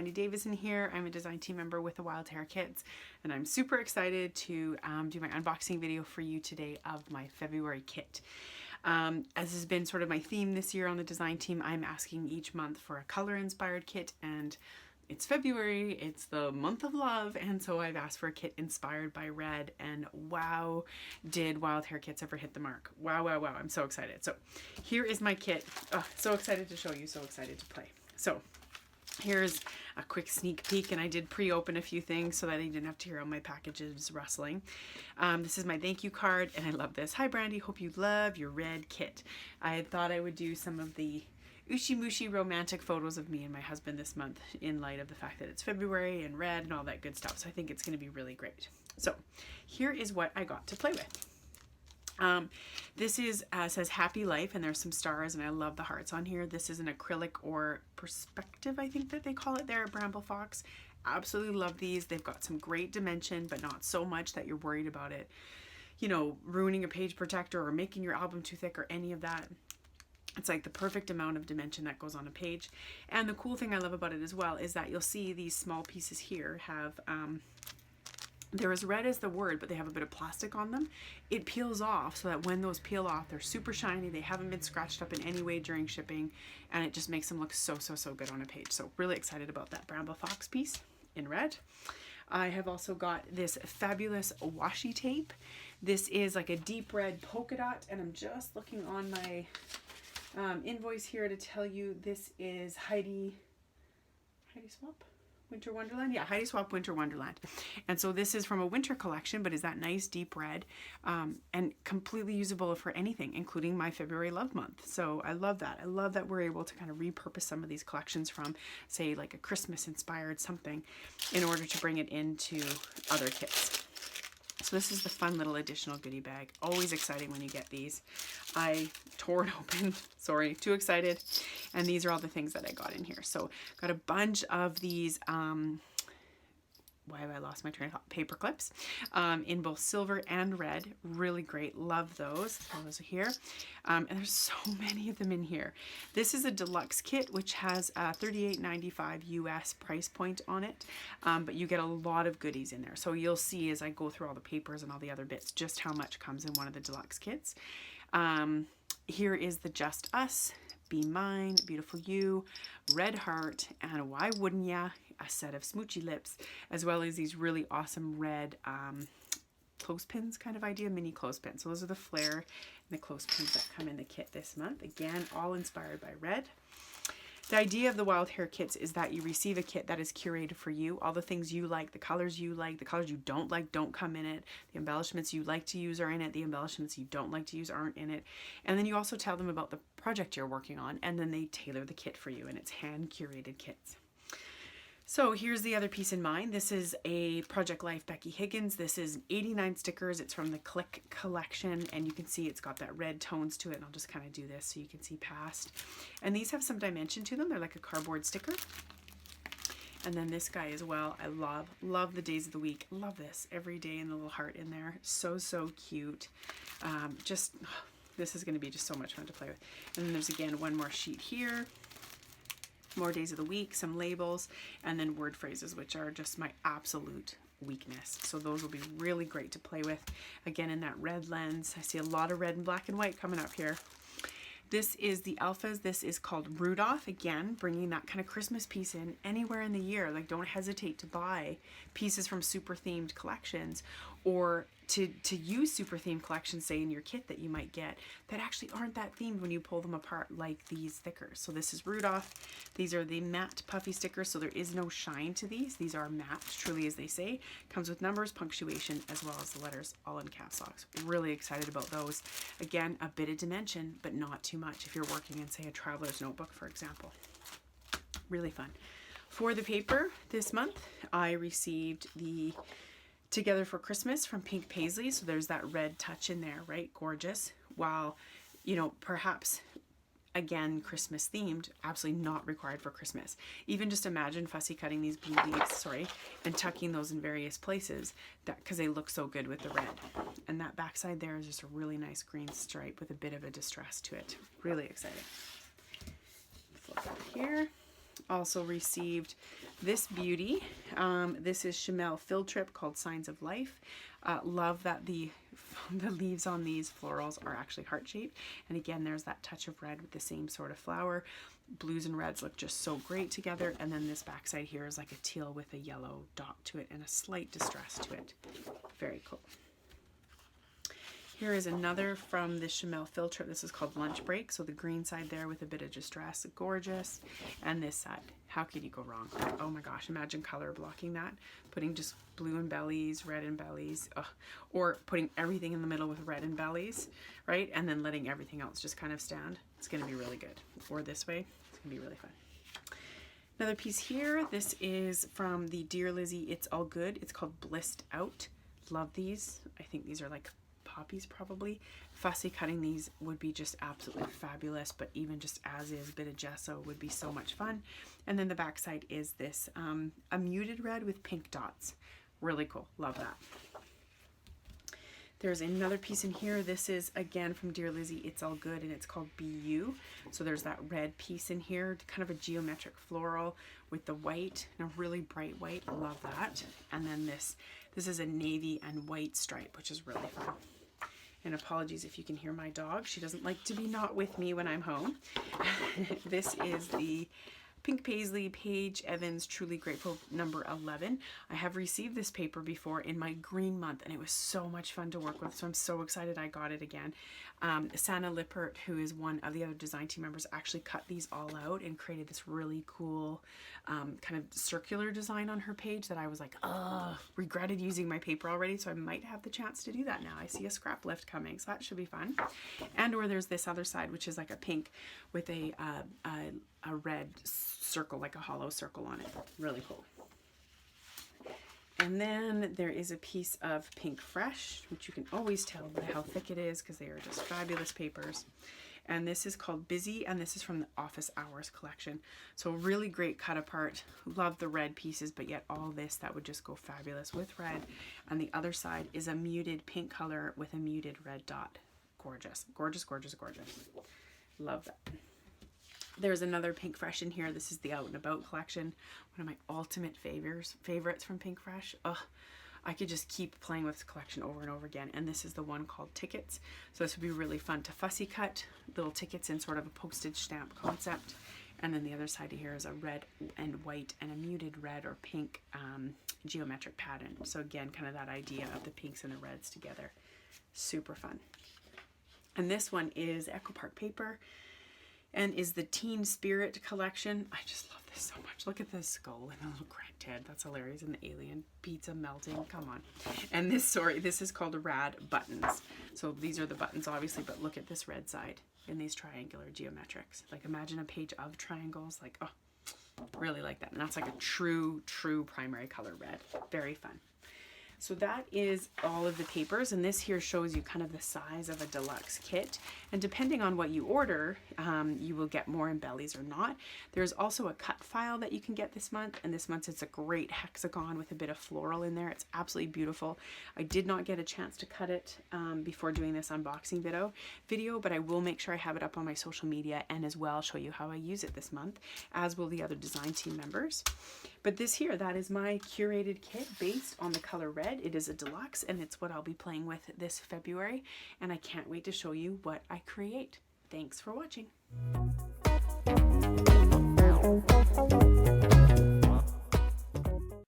Brandy Davison here. I'm a design team member with the Wild Hare Kits, and I'm super excited to do my unboxing video for you today of my February kit. As has been sort of my theme this year on the design team, I'm asking each month for a color inspired kit, and it's February, it's the month of love, and so I've asked for a kit inspired by red, and wow, did Wild Hare Kits ever hit the mark. Wow, wow, wow, I'm so excited. So here is my kit. Oh, so excited to show you, so excited to play. So here's a quick sneak peek, and I did pre-open a few things so that I didn't have to hear all my packages rustling. This is my thank you card, and I love this. Hi Brandy, hope you love your red kit. I had thought I would do some of the Ushi-mushy romantic photos of me and my husband this month in light of the fact that it's February and red and all that good stuff. So I think it's going to be really great. So here is what I got to play with. This is says Happy Life, and there's some stars, and I love the hearts on here. This is an acrylic or perspective, I think that they call it there at Bramble Fox. Absolutely love these. They've got some great dimension, but not so much that you're worried about it, you know, ruining a page protector or making your album too thick or any of that. It's like the perfect amount of dimension that goes on a page. And the cool thing I love about it as well is that you'll see these small pieces here have, they're as red as the word, but they have a bit of plastic on them. It peels off so that when those peel off, they're super shiny. They haven't been scratched up in any way during shipping, and it just makes them look so, so, so good on a page. So really excited about that Bramble Fox piece in red. I have also got this fabulous washi tape. This is like a deep red polka dot, and I'm just looking on my invoice here to tell you this is Heidi Swap Winter Wonderland. Yeah, Heidi Swap Winter Wonderland. And so this is from a winter collection, but is that nice deep red, and completely usable for anything, including my February love month. So I love that. I love that we're able to kind of repurpose some of these collections from, say, like a Christmas inspired something in order to bring it into other kits. So this is the fun little additional goodie bag. Always exciting when you get these. I tore it open. Sorry, too excited. And these are all the things that I got in here. So got a bunch of these, why have I lost my train of thought? Paper clips in both silver and red. Really great. Love those. Those are here. And there's so many of them in here. This is a deluxe kit, which has a $38.95 US price point on it. But you get a lot of goodies in there. So you'll see as I go through all the papers and all the other bits, just how much comes in one of the deluxe kits. Here is the Just Us, Be Mine, Beautiful You, Red Heart, and why wouldn't ya, a set of smoochy lips, as well as these really awesome red clothespins kind of idea, mini clothespins. So those are the flare and the clothespins that come in the kit this month. Again, all inspired by red. The idea of the Wild Hare Kits is that you receive a kit that is curated for you. All the things you like, the colors you don't like don't come in it. The embellishments you like to use are in it. The embellishments you don't like to use aren't in it. And then you also tell them about the project you're working on, and then they tailor the kit for you, and it's hand-curated kits. So here's the other piece in mind. This is a Project Life Becky Higgins. This is 89 stickers. It's from the Click collection, and you can see it's got that red tones to it. And I'll just kind of do this so you can see past. And these have some dimension to them. They're like a cardboard sticker. And then this guy as well. I love the days of the week. Love this. Every day and the little heart in there. So, so cute. This is going to be just so much fun to play with. And then there's again one more sheet here. More days of the week, some labels, and then word phrases, which are just my absolute weakness. So those will be really great to play with. Again, in that red lens. I see a lot of red and black and white coming up here. This is the Alphas. This is called Rudolph. Again, bringing that kind of Christmas piece in anywhere in the year. Like, don't hesitate to buy pieces from super themed collections, or to use super themed collections, say in your kit that you might get, that actually aren't that themed when you pull them apart, like these stickers. So this is Rudolph. These are the matte puffy stickers, so there is no shine to these. These are matte, truly as they say. Comes with numbers, punctuation, as well as the letters, all in caps locks. Really excited about those. Again, a bit of dimension, but not too much if you're working in, say, a traveler's notebook, for example. Really fun. For the paper this month, I received the Together for Christmas from Pink Paisley. So there's that red touch in there, right? Gorgeous. While, you know, perhaps again Christmas themed, absolutely not required for Christmas. Even just imagine fussy cutting these blue leaves, and tucking those in various places, that because they look so good with the red. And that backside there is just a really nice green stripe with a bit of a distress to it. Really exciting. Flip over here. Also received this beauty. This is Chamel Field Trip called Signs of Life. Love that the leaves on these florals are actually heart-shaped. And again, there's that touch of red with the same sort of flower. Blues and reds look just so great together. And then this backside here is like a teal with a yellow dot to it and a slight distress to it. Very cool. Here is another from the Chamel Field Trip. This is called Lunch Break. So the green side there with a bit of distress, gorgeous. And this side, how could you go wrong? Oh my gosh, imagine color blocking that. Putting just blue and bellies, red and bellies, or putting everything in the middle with red and bellies, right? And then letting everything else just kind of stand. It's gonna be really good. Or this way, it's gonna be really fun. Another piece here, this is from the Dear Lizzy It's All Good. It's called Blissed Out. Love these. I think these are like poppies probably. Fussy cutting these would be just absolutely fabulous, but even just as is, a bit of gesso would be so much fun. And then the back side is this a muted red with pink dots. Really cool. Love that. There's another piece in here. This is again from Dear Lizzy It's All Good, and it's called BU. So there's that red piece in here, kind of a geometric floral with the white and a really bright white. Love that. And then this is a navy and white stripe, which is really fun. And apologies if you can hear my dog. She doesn't like to be not with me when I'm home. This is the Pink Paisley Paige Evans Truly Grateful number 11. I have received this paper before in my green month, and it was so much fun to work with, so I'm so excited I got it again. Sana Lippert, who is one of the other design team members, actually cut these all out and created this really cool kind of circular design on her page that I was like, oh, regretted using my paper already, so I might have the chance to do that now. I see a scrap lift coming, so that should be fun. And or there's this other side, which is like a pink with a red circle, like a hollow circle on it. Really cool. And then there is a piece of Pink Fresh, which you can always tell by how thick it is because they are just fabulous papers. And this is called Busy, and this is from the Office Hours collection. So really great cut apart. Love the red pieces, but yet all this, that would just go fabulous with red. And the other side is a muted pink color with a muted red dot. Gorgeous, gorgeous, gorgeous, gorgeous. Love that. There's another Pink Fresh in here. This is the Out and About collection. One of my ultimate favorites from Pink Fresh. Ugh, I could just keep playing with this collection over and over again. And this is the one called Tickets. So this would be really fun to fussy cut little tickets in sort of a postage stamp concept. And then the other side of here is a red and white and a muted red or pink geometric pattern. So again, kind of that idea of the pinks and the reds together. Super fun. And this one is Echo Park paper, and is the Teen Spirit collection. I just love this so much. Look at the skull and the little cracked head. That's hilarious. And the alien pizza melting. Come on. And this is called Rad Buttons. So these are the buttons, obviously, but look at this red side in these triangular geometrics. Like imagine a page of triangles. Like, oh, really like that. And that's like a true primary color red. Very fun. So that is all of the papers, and this here shows you kind of the size of a deluxe kit, and depending on what you order, you will get more in bellies or not. There's also a cut file that you can get this month, and this month it's a great hexagon with a bit of floral in there. It's absolutely beautiful. I did not get a chance to cut it before doing this unboxing video, but I will make sure I have it up on my social media and as well show you how I use it this month, as will the other design team members. But this here, that is my curated kit based on the color red. It is a deluxe, and it's what I'll be playing with this February, and I can't wait to show you what I create. Thanks for watching.